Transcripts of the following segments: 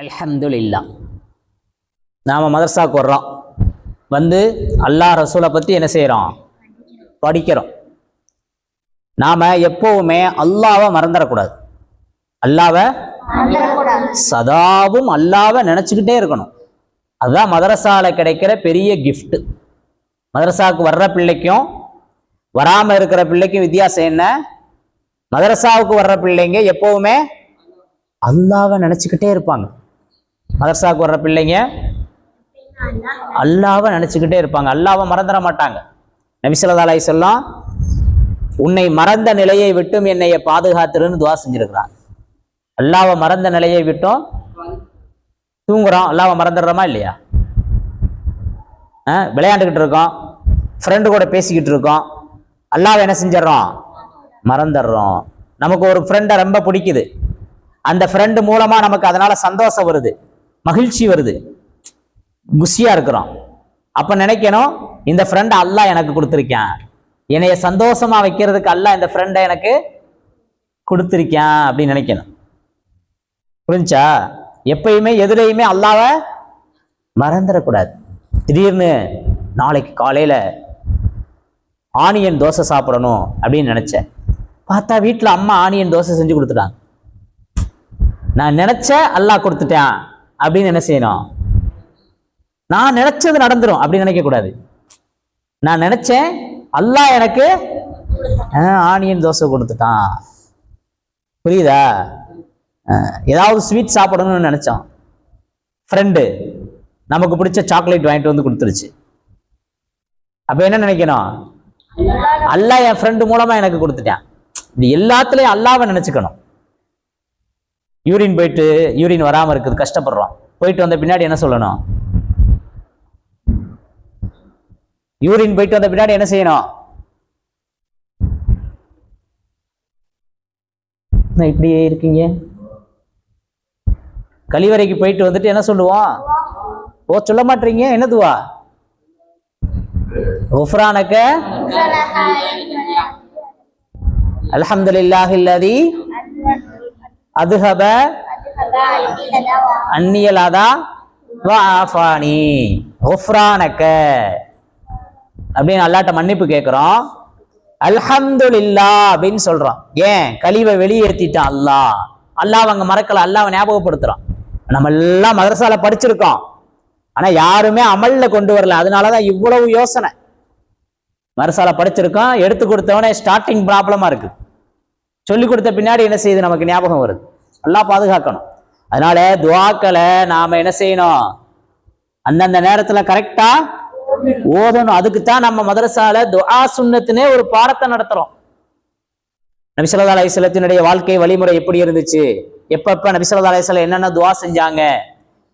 அல்ஹம்துலில்லா. நாம் மதரசாவுக்கு வர்றோம், வந்து அல்லாஹ் ரசூலை பற்றி என்ன செய்கிறோம்? படிக்கிறோம். நாம் எப்போவுமே அல்லாவை மறந்துடக்கூடாது. அல்லாவை சதாவும் அல்லாவை நினச்சிக்கிட்டே இருக்கணும். அதுதான் மதரசாவில் கிடைக்கிற பெரிய கிஃப்ட். மதரசாவுக்கு வர்ற பிள்ளைக்கும் வராமல் இருக்கிற பிள்ளைக்கும் வித்தியாசம் என்ன? மதரசாவுக்கு வர்ற பிள்ளைங்க எப்போவுமே அல்லாவை நினச்சிக்கிட்டே இருப்பாங்க. மதரசாவுக்கு வர்ற பிள்ளைங்க அல்லாவை நினச்சிக்கிட்டே இருப்பாங்க, அல்லாவை மறந்துட மாட்டாங்க. நபி ஸல்லல்லாஹு அலைஹி வஸல்லம் உன்னை மறந்த நிலையை விட்டும் என்னைய பாதுகாத்துருன்னு துவா செஞ்சிருக்கிறான். அல்லாவை மறந்த நிலையை விட்டும் தூங்குறோம், அல்லாவை மறந்துடுறோமா இல்லையா? விளையாண்டுக்கிட்டு இருக்கோம், ஃப்ரெண்டு கூட பேசிக்கிட்டு இருக்கோம், அல்லாவை என்ன செஞ்சிடறோம்? மறந்துடுறோம். நமக்கு ஒரு ஃப்ரெண்டை ரொம்ப பிடிக்குது, அந்த ஃப்ரெண்டு மூலமா நமக்கு அதனால சந்தோஷம் வருது, மகிழ்ச்சி வருது, குஷியா இருக்கிறோம். அப்ப நினைக்கணும், இந்த ஃப்ரெண்ட் அல்லாஹ் எனக்கு கொடுத்துருக்கான், என்னைய சந்தோஷமா வைக்கிறதுக்கு அல்லாஹ் இந்த ஃப்ரெண்டை எனக்கு கொடுத்துருக்கான் அப்படின்னு நினைக்கணும். புரிஞ்சா? எப்பயுமே எதுலையுமே அல்லாவை மறந்துடக்கூடாது. திடீர்னு நாளைக்கு காலையில ஆனியன் தோசை சாப்பிடணும் அப்படின்னு நினைச்சேன், பார்த்தா வீட்டில் அம்மா ஆனியன் தோசை செஞ்சு கொடுத்துட்டாங்க. நான் நினைச்ச அல்லாஹ் கொடுத்துட்டேன் அப்படின்னு என்ன செய்யணும்? நான் நினைச்சது நடந்துரும் அப்படின்னு நினைக்க கூடாது. நான் நினைச்சேன், அல்லாஹ் எனக்கு ஆனியன் தோசை கொடுத்துட்டான். புரியுதா? ஏதாவது ஸ்வீட் சாப்பிடணும்னு நினைச்சோம், ஃப்ரெண்டு நமக்கு பிடிச்ச சாக்லேட் வாங்கிட்டு வந்து கொடுத்துருச்சு. அப்ப என்ன நினைக்கணும்? அல்லாஹ் என் ஃப்ரெண்டு மூலமா எனக்கு கொடுத்துட்டான். இது எல்லாத்துலயும் அல்லாவை நினைச்சுக்கணும். யூரின் வராம இருக்குது, கஷ்டப்படுறோம். போயிட்டு வந்த பின்னாடி என்ன சொல்லணும்? யூரின் போயிட்டு வந்த பின்னாடி என்ன செய்யணும்? இப்படியே இருக்கீங்க. கழிவறைக்கு போயிட்டு வந்துட்டு என்ன சொல்லுவோம்? ஓ, சொல்ல மாட்டீங்க. என்னதுவா? குஃப்ரானக அல்ஹம்துலில்லாஹில்லதி அதுஹப அன்னியலாதா வஆஃபானி குஃப்ரானக அப்படின்னு அல்லாஹ்ட்ட மன்னிப்பு கேட்கிறோம். அல்ஹம்துலில்லாஹ் அப்படின்னு சொல்றோம். ஏன்? கழிவை வெளியேற்றிட்டான் அல்லாஹ். அல்லாஹ் அங்க மறக்கல, அல்லாஹ் ஞாபகப்படுத்துறான். நம்ம எல்லாம் மதரசால படிச்சிருக்கோம், ஆனா யாருமே அமல்ல கொண்டு வரல. அதனாலதான் இவ்வளவு யோசனை. மதரசால படிச்சிருக்கோம், எடுத்து கொடுத்தவனே ஸ்டார்டிங் ப்ராப்ளமா இருக்கு, சொல்லி கொடுத்த பின்னாடி என்ன செய்யுது? நமக்கு ஞாபகம் வருது. அல்லாஹ் பாதுகாக்கணும். அதனால துஆக்களை நாம என்ன செய்யணும்? அந்தந்த நேரத்துல கரெக்டா ஓதணும். அதுக்குத்தான் நம்ம மதரசால துஆ சுன்னத்துனே ஒரு பாடத்தை நடத்துறோம். நபி ஸல்லல்லாஹு அலைஹி வஸல்லத்தினுடைய வாழ்க்கை வழிமுறை எப்படி இருந்துச்சு, எப்பப்ப நபி ஸல்லல்லாஹு அலைஹி வஸல்லம் என்னென்ன துஆ செஞ்சாங்க.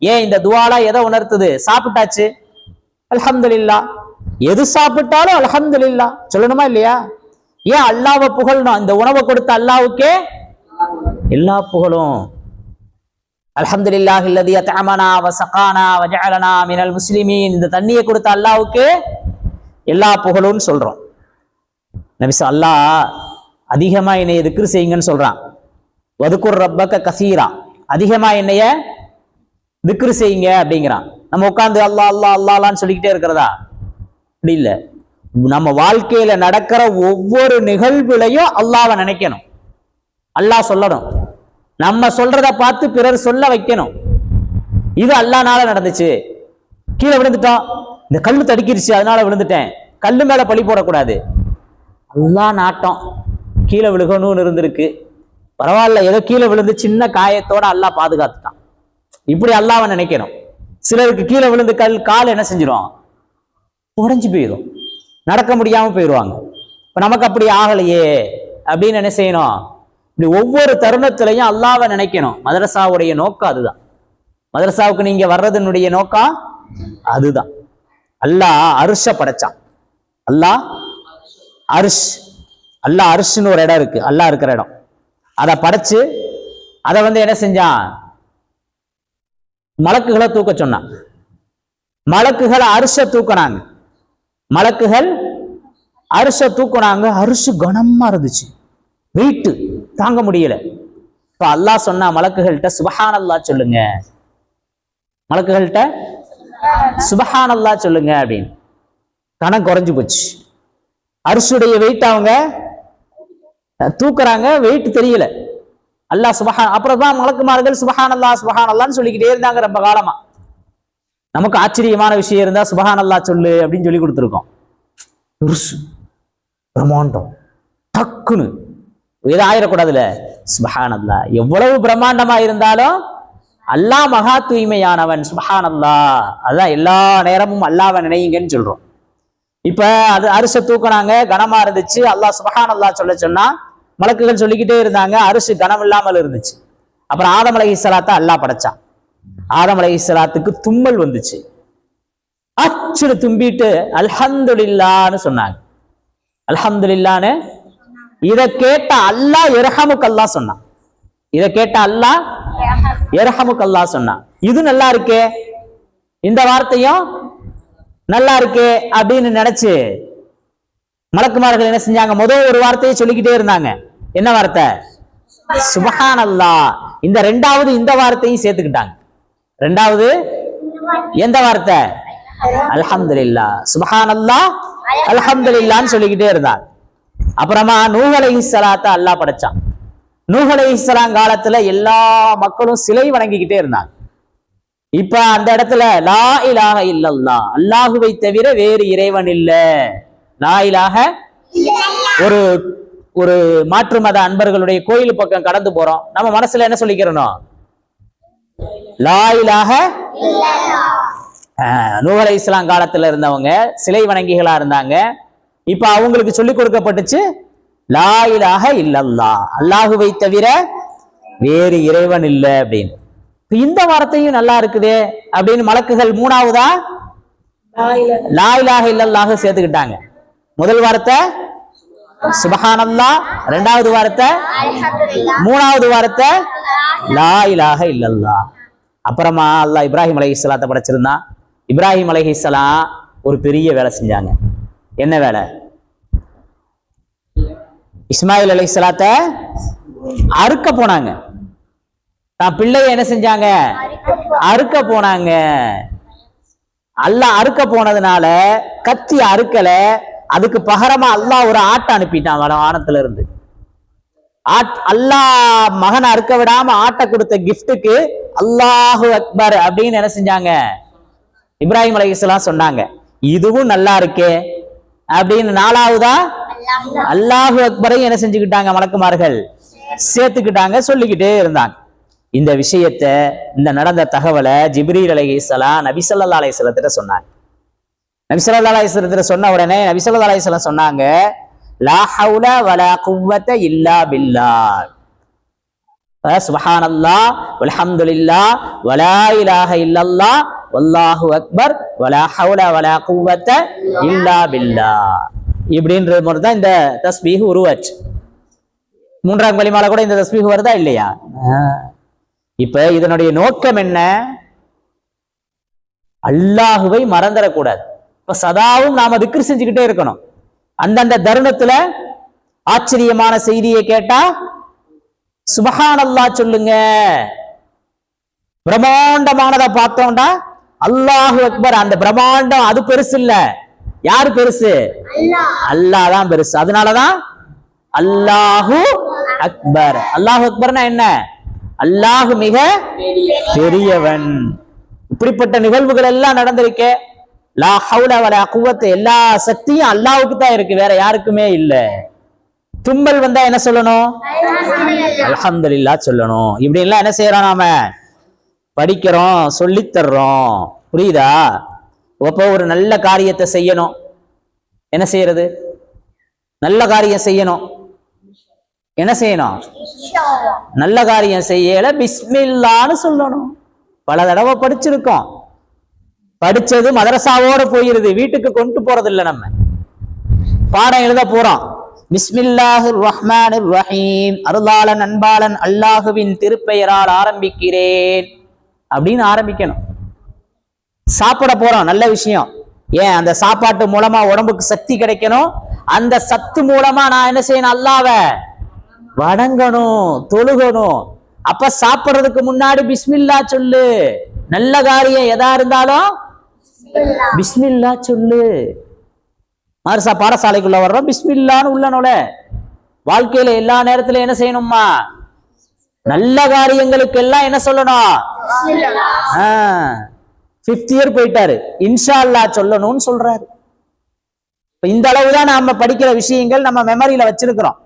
ஏன் இந்த துஆலா எதை உணர்த்துது? சாப்பிட்டாச்சு அல்ஹம்துலில்லாஹ், எது சாப்பிட்டாலும் அல்ஹம்துலில்லாஹ் சொல்லணுமா இல்லையா? ஏன் அல்லாஹ்வை புகழணும்? இந்த உணவை கொடுத்த அல்லாஹ்வுக்கே எல்லா புகழும். அல்ஹம்துலில்லாஹில்லதி அத்அமனா வஸகானா வஜஅலனா மினல் முஸ்லிமீன். இந்த தண்ணியை கொடுத்த அல்லாஹ்வுக்கு எல்லா புகழும்னு சொல்றோம். நபி அல்லாஹ் அதிகமா என்னைய திக்ர் செய்யுங்கன்னு சொல்றான். வதுகுர் ரப்பக கசீரா, அதிகமா என்னைய திக்ர் செய்யுங்க அப்படிங்கிறான். நம்ம உட்காந்து அல்லாஹ் அல்லாஹ் அல்லாஹ்லான்னு சொல்லிக்கிட்டே இருக்கிறதா? அப்படி இல்லை. நம்ம வாழ்க்கையில நடக்கிற ஒவ்வொரு நிகழ்வுலையும் அல்லாஹ்வை நினைக்கணும், அல்லாஹ் சொல்லணும். நம்ம சொல்றத பார்த்து பிறர் சொல்ல வைக்கணும். இது அல்லாஹ்னால நடந்துச்சு. கீழே விழுந்துட்டோம், இந்த கல்லு தடுக்கிருச்சு அதனால விழுந்துட்டேன், கல்லு மேல பழி போடக்கூடாது. அல்லாஹ் நாட்டம் கீழே விழுகணும்னு இருந்திருக்கு, பரவாயில்ல, ஏதோ கீழே விழுந்து சின்ன காயத்தோட அல்லாஹ் பாதுகாத்துட்டான். இப்படி அல்லாஹ்வை நினைக்கணும். சிலருக்கு கீழே விழுந்து கால் என்ன செஞ்சிடும்? உடைஞ்சு போயிடும், நடக்க முடியாம போயிடுவாங்க. இப்ப நமக்கு அப்படி ஆகலையே அப்படின்னு என்ன செய்யணும்? இப்படி ஒவ்வொரு தருணத்திலையும் அல்லாஹ்வை நினைக்கணும். மதரசாவுடைய நோக்கம் அதுதான். மதரசாவுக்கு நீங்க வர்றதுனுடைய நோக்கம் அதுதான். அல்லாஹ் அர்ஷ படைச்சான். அல்லாஹ் அர்ஷ்னு ஒரு இடம் இருக்கு, அல்லாஹ் இருக்கிற இடம். அதை படைச்சு அதை என்ன செஞ்சான்? மலக்குகளை தூக்க சொன்னான். மலக்குகளை அர்ஷ தூக்கினாங்க. மலக்குகள் அர்ஷ தூக்குனாங்க. அர்ஷு கனமா இருந்துச்சு, வெயிட்டு தாங்க முடியல. இப்ப அல்லாஹ் சொன்னா மலக்குகள்கிட்ட சுப்ஹானல்லாஹ் சொல்லுங்க, மலக்குகள்கிட்ட சுபஹானல்லாஹ் சொல்லுங்க அப்படின்னு. கணம் குறைஞ்சு போச்சு. அரிசுடைய வெயிட் அவங்க தூக்குறாங்க, வெயிட் தெரியல. அல்லாஹ் சுபஹான், அப்புறம் தான் மலக்குமார்கள் சுபஹானல்லாஹ் சுபஹானல்லாஹ்னு சொல்லிக்கிட்டே இருந்தாங்க ரொம்ப காலமா. நமக்கு ஆச்சரியமான விஷயம் இருந்தா சுபஹானல்லாஹ் சொல்லு அப்படின்னு சொல்லி கொடுத்துருக்கோம். பிரம்மாண்டம் டக்குன்னு எது ஆயிடக்கூடாதுல. சுபஹானல்லாஹ் எவ்வளவு பிரம்மாண்டமா இருந்தாலும் அல்லாஹ் மகா தூய்மையானவன். சுபஹானல்லாஹ், அதான் எல்லா நேரமும் அல்லாஹ்வை நினையுங்கன்னு சொல்றோம். இப்ப அது அரிசை தூக்குனாங்க, கனமா இருந்துச்சு. அல்லாஹ் சுபஹானல்லாஹ் சொல்ல சொன்னா மலக்குகள் சொல்லிக்கிட்டே இருந்தாங்க, அரிசி கனம் இல்லாமல் இருந்துச்சு. அப்புறம் ஆதம் அலைஹிஸ்ஸலாத்தை அல்லாஹ் படைச்சான். ஆதம் அலைஹிஸ்ஸலாத்துக்கு தும்மல் வந்துச்சு. அச்சுன்னு தும்பிட்டு அல்ஹம்துலில்லாஹ்னு சொன்னாங்க. அல்ஹம்துலில்லாஹ்னு இதை கேட்ட அல்லாஹ் இரஹமுக் அல்லாஹ் சொன்னான். இதை கேட்ட அல்லாஹ் இரஹமுக் அல்லாஹ் சொன்னான். இது நல்லா இருக்கே, இந்த வார்த்தையும் நல்லா இருக்கே அப்படின்னு நினைச்சு மலக்குமார்கள் என்ன செஞ்சாங்க, முதல் ஒரு வார்த்தையை சொல்லிக்கிட்டே இருந்தாங்க. என்ன வார்த்தை? சுபஹானல்லாஹ். இந்த ரெண்டாவது இந்த வார்த்தையும் சேர்த்துக்கிட்டாங்க. ரெண்டாவது எந்த வார்த்தை? அல்ஹம்துலில்லாஹ். சுபஹானல்லாஹ் அல்ஹம்துலில்லாஹ்னு சொல்லிக்கிட்டே இருந்தாங்க. அப்புறமா நூஹ் அலைஹிஸ்ஸலாத்தை அல்லாஹ் படைச்சான். நூஹ் அலைஹிஸ்ஸலாம் காலத்துல எல்லா மக்களும் சிலை வணங்கிக்கிட்டே இருந்தாங்க. இப்ப அந்த இடத்துல லா இலாஹ இல்லல்லாஹ், அல்லாஹுவை தவிர வேறு இறைவன் இல்ல. லா இலாஹ, ஒரு ஒரு மாற்று மத அன்பர்களுடைய கோயில் பக்கம் கடந்து போறோம், நம்ம மனசுல என்ன சொல்லிக்கிறோம்? லா இலாஹ. நூஹ் அலைஹிஸ்ஸலாம் காலத்துல இருந்தவங்க சிலை வணங்கிகளா இருந்தாங்க. இப்ப அவங்களுக்கு சொல்லி கொடுக்கப்பட்டுச்சு லா இலாஹ இல்லல்லாஹ், அல்லாஹுவை தவிர வேறு இறைவன் இல்லை அப்படின்னு. இந்த வார்த்தையும் நல்லா இருக்குதே அப்படின்னு மலக்குகள் மூணாவதா லா இலாஹ இல்லல்லாஹ் சேர்த்துக்கிட்டாங்க. முதல் வார்த்தை சுபஹானல்லாஹ், இரண்டாவது வார்த்தை, மூணாவது வார்த்தை லா இலாஹ இல்லல்லாஹ். அப்புறமா அல்லாஹ் இப்ராஹிம் அலைஹிஸ்ஸலாத்தை படைச்சிருந்தான். இப்ராஹிம் அலைஹிஸ்ஸலாம் ஒரு பெரிய வேலை செஞ்சாங்க. என்ன வேலை? இஸ்மாயில் அலைஹிஸ்ஸலாத்தை அறுக்க போனாங்க. தான் பிள்ளைய என்ன செஞ்சாங்க? அறுக்க போனாங்க. அல்லாஹ் அறுக்க போனதுனால கத்தி அறுக்கல, அதுக்கு பகரமா அல்லாஹ் ஒரு ஆட்டை அனுப்பிட்டான் வானத்துல இருந்து. அல்லாஹ் மகன் அறுக்க விடாம ஆட்டை கொடுத்த கிஃப்டுக்கு அல்லாஹு அக்பர் அப்படின்னு என்ன செஞ்சாங்க? இப்ராஹிம் அலைஹிஸ்ஸலாம் சொன்னாங்க. இதுவும் நல்லா இருக்கே அப்படின்னு நாலாவதா அல்லாஹு அக்பரை என்ன செஞ்சுக்கிட்டாங்க? மலக்குமார்கள் சேர்த்துக்கிட்டாங்க, சொல்லிக்கிட்டே இருந்தாங்க. இந்த விஷயத்த, இந்த நடந்த தகவலை ஜிப்ரீல் அலைஹிஸ்ஸலாம் நபி ஸல்லல்லாஹு அலைஹி வஸல்லம் சொன்னாங்க. நபி ஸல்லல்லாஹு அலைஹி வஸல்லம் சொன்ன உடனே நபி ஸல்லல்லாஹு அலைஹி வஸல்லம் சொன்னாங்க, லா ஹவுல வலா குவ்வத இல்லா பில்லாஹ். சுப்ஹானல்லாஹ் வல்ஹம்துலில்லாஹ் வலா இலாஹ இல்லல்லாஹ் வல்லாஹு அக்பர் வலா ஹவுல வலா குவ்வத இல்லா பில்லாஹ். இப்படின்ற மாதிரி தான் இந்த தஸ்பீஹ் உருவாச்சு. மூன்றாம் கலிமால கூட இந்த தஸ்பீஹ் வருதா இல்லையா? இப்ப இதனுடைய நோக்கம் என்ன? அல்லாஹுவை மறந்துடக்கூடாது. இப்ப சதாவும் நாம திக்ர் செஞ்சுக்கிட்டே இருக்கணும். அந்தந்த தருணத்துல ஆச்சரியமான செய்தியை கேட்டா சுபஹானல்லாஹ் சொல்லுங்க. பிரம்மாண்டமானதை பார்த்தோம்டா அல்லாஹு அக்பர். அந்த பிரம்மாண்டம் அது பெருசு இல்ல. யாரு பெருசு? அல்லாஹ் தான் பெருசு. அதனாலதான் அல்லாஹு அக்பர். அல்லாஹு அக்பர்னா என்ன? அல்லாஹு மிக பெரியவன். இப்படிப்பட்ட நிகழ்வுகள் எல்லாம் நடந்திருக்க. லா ஹவுல வலா குவத்த, எல்லா சக்தியும் அல்லாஹ்வுக்கு தான் இருக்கு, வேற யாருக்குமே இல்ல. தும்மல் வந்தா என்ன சொல்லணும்? அல்ஹம்துலில்லாஹ் சொல்லணும். இப்படி எல்லாம் என்ன செய்யறோம்? நாம படிக்கிறோம், சொல்லித்தர்றோம். புரியுதா? அப்போ ஒரு நல்ல காரியத்தை செய்யணும். என்ன செய்யறது? நல்ல காரியம் செய்யணும். என்ன செய்யணும்? நல்ல காரியம் செய்யல பிஸ்மில்லான்னு சொல்லணும். பல தடவை படிச்சிருக்கோம். படிச்சது மதரசாவோட போயிருது, வீட்டுக்கு கொண்டு போறது இல்லை. நம்ம பாடம் எழுத போறோம். பிஸ்மில்லாஹிர் ரஹ்மானிர் ரஹீம், அருளாளன் அன்பாளன் அல்லாஹுவின் திருப்பெயரால் ஆரம்பிக்கிறேன் அப்படின்னு ஆரம்பிக்கணும். சாப்பிட போறோம், நல்ல விஷயம். ஏன்? அந்த சாப்பாட்டு மூலமா உடம்புக்கு சக்தி கிடைக்கணும். அந்த சத்து மூலமா நான் என்ன செய்யணும்? அல்லாஹ்வை வணங்கணும், தொழுகணும். அப்ப சாப்பிடுறதுக்கு முன்னாடி பிஸ்மில்லா சொல்லு. நல்ல காரியம் எதா இருந்தாலும் பிஸ்மில்லா சொல்லு. மதரசா பாடசாலைக்குள்ள வர்றோம், பிஸ்மில்லான்னு உள்ள நுழை. வாழ்க்கையில எல்லா நேரத்திலும் என்ன செய்யணுமா? நல்ல காரியங்களுக்கு எல்லாம் என்ன சொல்லணும்? 5th இயர் போயிட்டாரு, இன்ஷா அல்லாஹ் சொல்லணும்னு சொல்றாரு. இந்த அளவுதான் நாம படிக்கிற விஷயங்கள் நம்ம மெமரியில வச்சிருக்கிறோம்.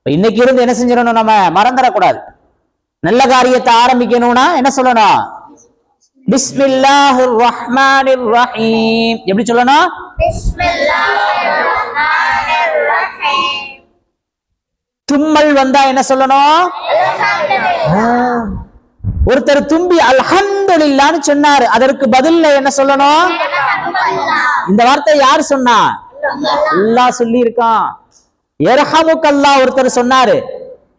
இன்னைக்கு இருந்து என்ன செஞ்சிடணும்? நம்ம மறந்துடக்கூடாது. நல்ல காரியத்தை ஆரம்பிக்கணும்னா என்ன சொல்லணும்? பிஸ்மில்லாஹிர் ரஹ்மானிர் ரஹீம். எப்படி சொல்லணும்? தும்மல் வந்தா என்ன சொல்லணும்? ஒருத்தர் தும்பி அல்ஹம்துலில்லாஹ்னு சொன்னாரு, அதற்கு பதில்ல என்ன சொல்லணும்? இந்த வார்த்தை யார் சொன்னா? அல்லாஹ் சொல்லி இருக்கான். யர்ஹமுக்கல்லாஹ் ஒருத்தர் சொன்னாரு,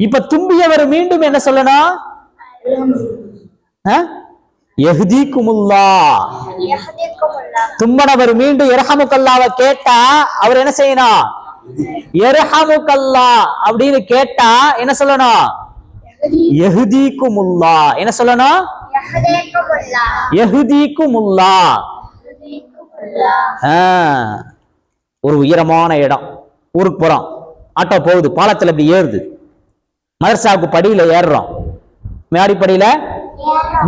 இப்ப தும்பியவர் மீண்டும் என்ன சொல்லணும்? யஹ்தீகுமுல்லாஹ். தும்பனவர் மீண்டும் யர்ஹமுக்கல்லாஹ்வை கேட்டா அவர் என்ன செய்யணும்? யர்ஹமுக்கல்லாஹ் அப்படின்னு கேட்டா என்ன சொல்லணும்? யஹ்தீகுமுல்லாஹ். என்ன சொல்லணும்? யஹ்தீகுமுல்லாஹ். ஒரு உயரமான இடம், ஊருக்கு போறோம், ஆட்டோ போகுது, பாலத்துல இப்படி ஏறுது, மதரசாவுக்கு படியில ஏறுறோம், மாடிப்படியில,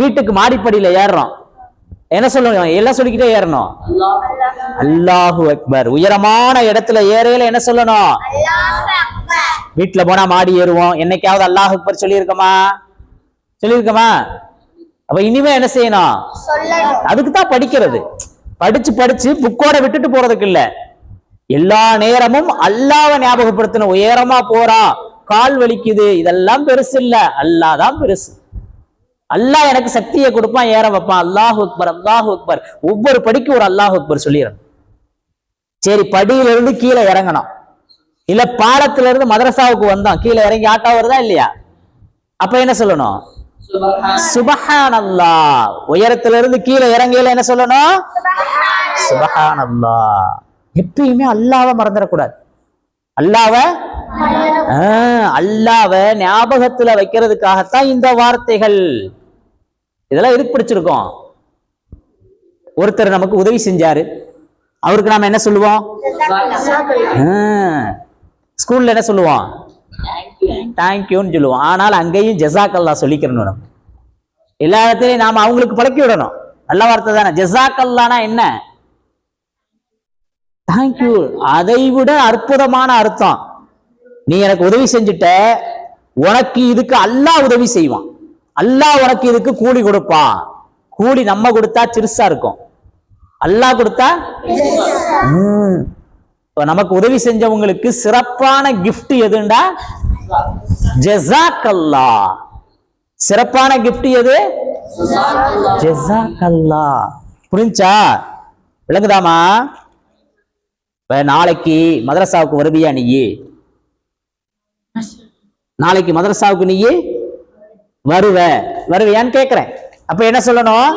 வீட்டுக்கு மாடிப்படியில ஏறுறோம். என்ன சொல்லணும்? எல்லாம் சொல்லிக்கிட்டே ஏறணும். அல்லாஹு அக்பர். உயரமான இடத்துல ஏறையில என்ன சொல்லணும்? வீட்டுல போனா மாடி ஏறுவோம், என்னைக்காவது அல்லாஹு அக்பர் சொல்லியிருக்கோமா? சொல்லியிருக்கோமா? அப்ப இனிமே என்ன செய்யணும்? அதுக்குதான் படிக்கிறது. படிச்சு படிச்சு புக்கோட விட்டுட்டு போறதுக்கு இல்ல, எல்லா நேரமும் அல்லாஹ்வை ஞாபகப்படுத்தணும். உயரமா போறான், கால் வலிக்குது, இதெல்லாம் பெருசு இல்ல, அல்லாஹ் தான் பெருசு. அல்லாஹ் எனக்கு சக்தியை கொடுப்பான், ஏற வைப்பான். அல்லாஹு அக்பர், அல்லாஹு அக்பர். ஒவ்வொரு படிக்கு ஒரு அல்லாஹு அக்பர் சொல்லிடணும். சரி, படியில இருந்து கீழே இறங்கணும், இல்ல பாலத்துல இருந்து மதரசாவுக்கு வந்தோம், கீழே இறங்கி ஆட்டோ வருதா இல்லையா? அப்ப என்ன சொல்லணும்? சுபஹானல்லாஹ். உயரத்துல இருந்து கீழே இறங்கையில என்ன சொல்லணும்? சுபஹானல்லாஹ். எப்பயுமே அல்லாஹ்வை மறந்துடக்கூடாது. அல்லாஹ்வை ஞாபகத்துல வைக்கிறதுக்காகத்தான் இந்த வார்த்தைகள். இதெல்லாம் எதுக்கு படிச்சிருக்கோம்? ஒருத்தர் நமக்கு உதவி செஞ்சாரு, அவருக்கு நாம என்ன சொல்லுவோம்? ஸ்கூல்ல என்ன சொல்லுவோம்? தேங்க்யூன்னு சொல்லுவோம். ஆனால் அங்கேயும் ஜஸாக்கல்லாஹ் சொல்லிக்கிறணும். நம்ம எல்லா இடத்துலையும் நாம அவங்களுக்கு பழக்கி விடணும். நல்ல வார்த்தை தானே. ஜஸாக்கல்லாஹ்னா என்ன? தேங்க்யூ. அதை விட அற்புதமான அர்த்தம், நீ எனக்கு உதவி செஞ்சுட்ட, உனக்கு இதுக்கு அல்லாஹ் உதவி செய்வான், அல்லாஹ் உனக்கு இதுக்கு கூலி கொடுப்பான். கூலி நம்ம கொடுத்தா சிறுசா இருக்கும், அல்லாஹ் கொடுத்தா நமக்கு உதவி செஞ்சவங்களுக்கு சிறப்பான கிஃப்ட் எதுண்டா? ஜஸாக்கல்லாஹ். சிறப்பான கிஃப்ட் எது? ஜஸாக்கல்லாஹ். புரிஞ்சா? விளங்குதாமா? நாளைக்கு மதரசாவுக்கு வருவியா? நீ நாளைக்கு மதரசாவுக்கு நீ வருவியான்னு கேக்குறேன். அப்ப என்ன சொல்லணும்?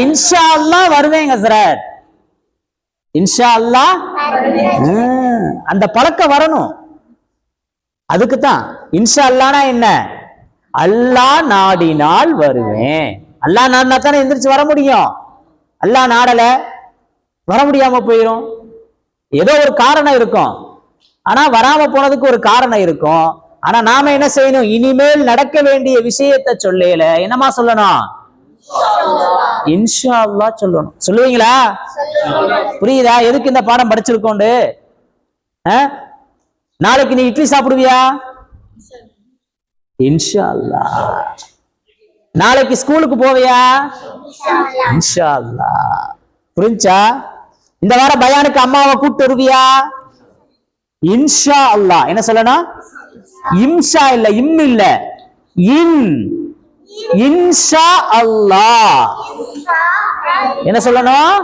இன்ஷா அல்லாஹ் வருவேங்க சார், இன்ஷா அல்லாஹ். அந்த பழக்கம் வரணும். அதுக்குத்தான் இன்ஷா அல்லாஹ்னா என்ன? அல்லாஹ் நாடினால் வருவேன். அல்லாஹ் நாடினா தானே எந்திரிச்சு வர முடியும். அல்லாஹ் நாடல வர முடியாம போயிடும். ஏதோ ஒரு காரணம் இருக்கும், ஆனா வராம போனதுக்கு ஒரு காரணம் இருக்கும். ஆனா நாம என்ன செய்யணும்? இனிமேல் நடக்க வேண்டிய விஷயத்தை சொல்லல என்னமா சொல்லணும்? இன்ஷா அல்லாஹ் சொல்லணும். சொல்லுவீங்களா? புரியுதா எதுக்கு இந்த பாடம் படிச்சிருக்கோண்டு? நாளைக்கு நீ இட்லி சாப்பிடுவியா? இன்ஷா அல்லாஹ். நாளைக்கு ஸ்கூலுக்கு போவியா? இன்ஷா அல்லாஹ். புரிஞ்சா? இந்த வாரம் பயானுக்கு அம்மாவை கூப்பிட்டு வருவியா? இன்ஷா அல்லாஹ். என்ன சொல்லணும்? இம்ஷா இல்ல, இம் இல்ல, இன். இன்ஷா அல்லாஹ். என்ன சொல்லணும்?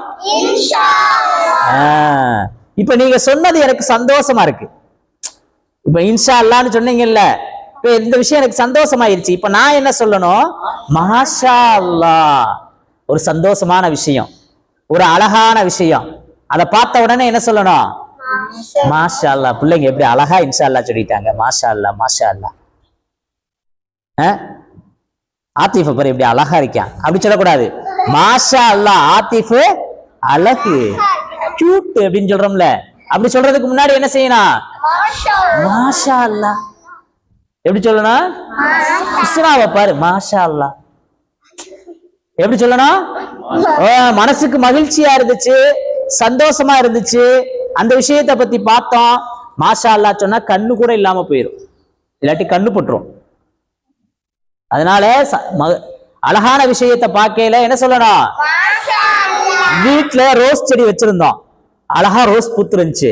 இப்ப நீங்க சொன்னது எனக்கு சந்தோஷமா இருக்கு. இப்ப இன்ஷா அல்லாஹ்னு சொன்னீங்கல்ல, இப்ப இந்த விஷயம் எனக்கு சந்தோஷமாயிருச்சு. இப்ப நான் என்ன சொல்லணும்? மாஷா அல்லாஹ். ஒரு சந்தோஷமான விஷயம், ஒரு அழகான விஷயம், அதை பார்த்த உடனே என்ன சொல்லணும்? மாஷா அல்லாஹ். பிள்ளைங்க எப்படி அழகா இன்ஷா அல்லாஹ் சொல்லிட்டாங்க, மாஷா அல்லாஹ், மாஷா அல்லாஹ். ஆத்திஃப பாரு எப்படி அழகா இருக்கான், அப்படி சொல்லக்கூடாது. மாஷா அல்லாஹ் ஆத்திஃப் அழகு கியூட் அப்படின்னு சொல்றோம்ல, அப்படி சொல்றதுக்கு முன்னாடி என்ன செய்யணும்? மாஷா அல்லாஹ். எப்படி சொல்லணும்? இஸ்ராவை பாரு, மாஷா அல்லாஹ். எப்படி சொல்லணும்? மனசுக்கு மகிழ்ச்சியா இருந்துச்சு, சந்தோஷமா இருந்துச்சு, அந்த விஷயத்தை பத்தி பார்த்தோம். மாஷா அல்லாஹ் சொன்னா கண்ணு கூட இல்லாம போயிடும், இல்லாட்டி கண்ணு பட்டுரும். அதனால அழகான விஷயத்தை பார்க்கல என்ன சொல்லணும்? வீட்டுல ரோஸ் செடி வச்சிருந்தோம், அழகா ரோஸ் பூத்து இருந்துச்சு,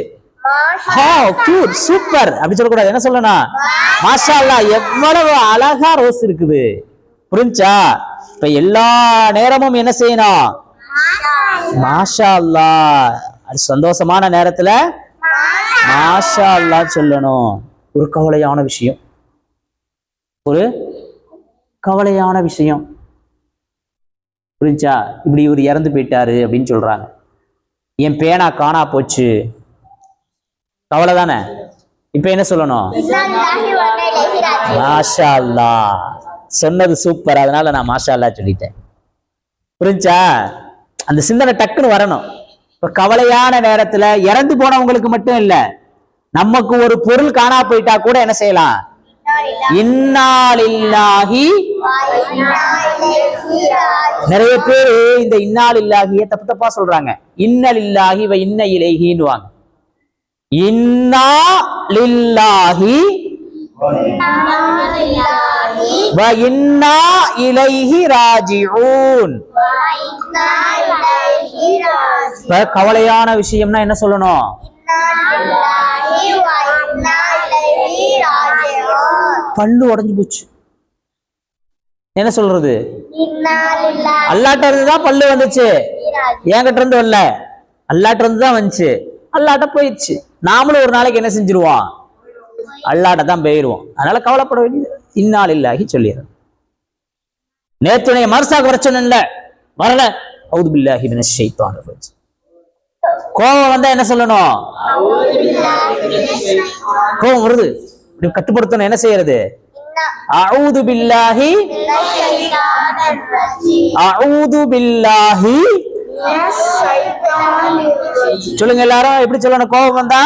சூப்பர் அப்படி சொல்லக்கூடாது. என்ன சொல்லணும்? மாஷா அல்லாஹ் எவ்வளவு அழகா ரோஸ் இருக்குது. புரிஞ்சா? இப்ப எல்லா நேரமும் என்ன செய்யணும்? மாஷா அல்லாஹ். சந்தோஷமான நேரத்துல மாஷா அல்லாஹ் சொல்லணும். ஒரு கவலையான விஷயம், ஒரு கவலையான விஷயம், புரிஞ்சா? இப்படி இவர் இறந்து போயிட்டாரு அப்படின்னு சொல்றாங்க, என் பேனா காணா போச்சு, கவலை தானே. இப்ப என்ன சொல்லணும்? மாஷா அல்லாஹ். சொன்னது சூப்பர், அதனால நான் மாஷா அல்லாஹ் சொல்லிட்டேன். புரிஞ்சா? அந்த சிந்தனை டக்குன்னு வரணும். இப்ப கவலையான நேரத்துல இறந்து போனவங்களுக்கு மட்டும் இல்ல, நமக்கு ஒரு பொருள் காணா போயிட்டா கூட என்ன செய்யலாம்? இன்னா லில்லாஹி. நிறைய பேரு இந்த இன்னா லில்லாஹிய தப்பு தப்பா சொல்றாங்க. இன்ன லில்லாஹி வ இன்ன இலைஹின்னுவாங்க. இன்னா லில்லாஹி வ இன்னா இலைஹி ராஜிஊன். கவலையான விஷயம்னா என்ன சொல்லணும்? பல்லு உடைஞ்சு போச்சு, என்ன சொல்றது? அல்லாட்ட இருந்துதான் பல்லு வந்துச்சு, என்கிட்ட இருந்து வரல, அல்லாட்ட இருந்து தான் வந்துச்சு, அல்லாட்ட போயிடுச்சு. நாமளும் ஒரு நாளைக்கு என்ன செஞ்சிருவோம்? அல்லாட்ட தான் போயிருவோம். அதனால கவலைப்பட வேண்டியது இன்னா லில்லாஹி சொல்லிடுறோம். நேத்துடைய மர்சாக்கு வர சொன்ன வரல, அவுது பில்லாஹி மினஷ் ஷைத்தானிர் ரஜீம். கோபம் வந்தா என்ன சொல்லணும்? கோபம் வருது, கட்டுப்படுத்தணும். என்ன செய்யறது? அஊது பில்லாஹி, அஊது பில்லாஹி. சொல்லுங்க எல்லாரும், எப்படி சொல்லணும் கோபம் வந்தா?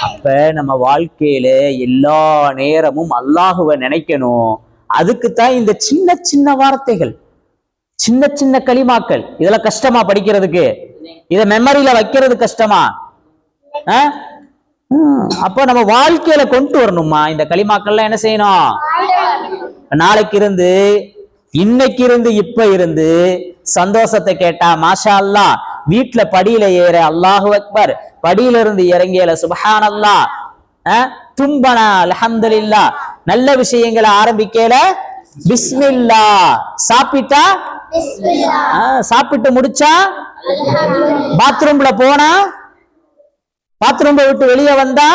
அப்ப நம்ம வாழ்க்கையில எல்லா நேரமும் அல்லாஹுவை நினைக்கணும். அதுக்குத்தான் இந்த சின்ன சின்ன வார்த்தைகள், சின்ன சின்ன களிமாக்கள். இதெல்லாம் கஷ்டமா படிக்கிறதுக்கு? இத மெமரியில வைக்கிறது கஷ்டமா? அப்ப நம்ம வாழ்க்கையில கொண்டு வரணுமா இந்த களிமாக்கள்லாம்? என்ன செய்யணும்? நாளைக்கு இருந்து, இன்னைக்கு இருந்து, இப்ப இருந்து சந்தோஷத்தை கேட்டா மாஷா அல்லாஹ். வீட்டுல படியில ஏற அல்லாஹு அக்பர், படியில இருந்து இறங்கியல சுப்ஹான் அல்லாஹ், தும்பனா அல்ஹம்துலில்லாஹ். நல்ல விஷயங்களை ஆரம்பிக்கல பிஸ்மில்லா, சாப்பிட்டா சாப்பிட்டு முடிச்சா, பாத்ரூம்ல போனா, பாத்ரூம்ல விட்டு வெளியே வந்தா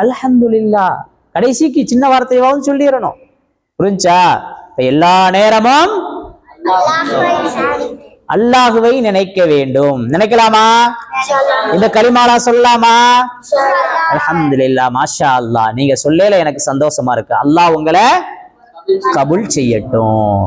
அல்ஹம்துலில்லாஹ். கடைசிக்கு சின்ன வார்த்தையாவது சொல்லிடணும். புரிஞ்சா? எல்லா நேரமும் அல்லாஹுவை நினைக்க வேண்டும். நினைக்கலாமா? இந்த கலிமாலா சொல்லலாமா? அல்ஹம்துலில்லாஹ், மாஷா அல்லாஹ். நீங்க சொல்லல எனக்கு சந்தோஷமா இருக்கு. அல்லாஹ் உங்களை கபூல் செய்யட்டும்.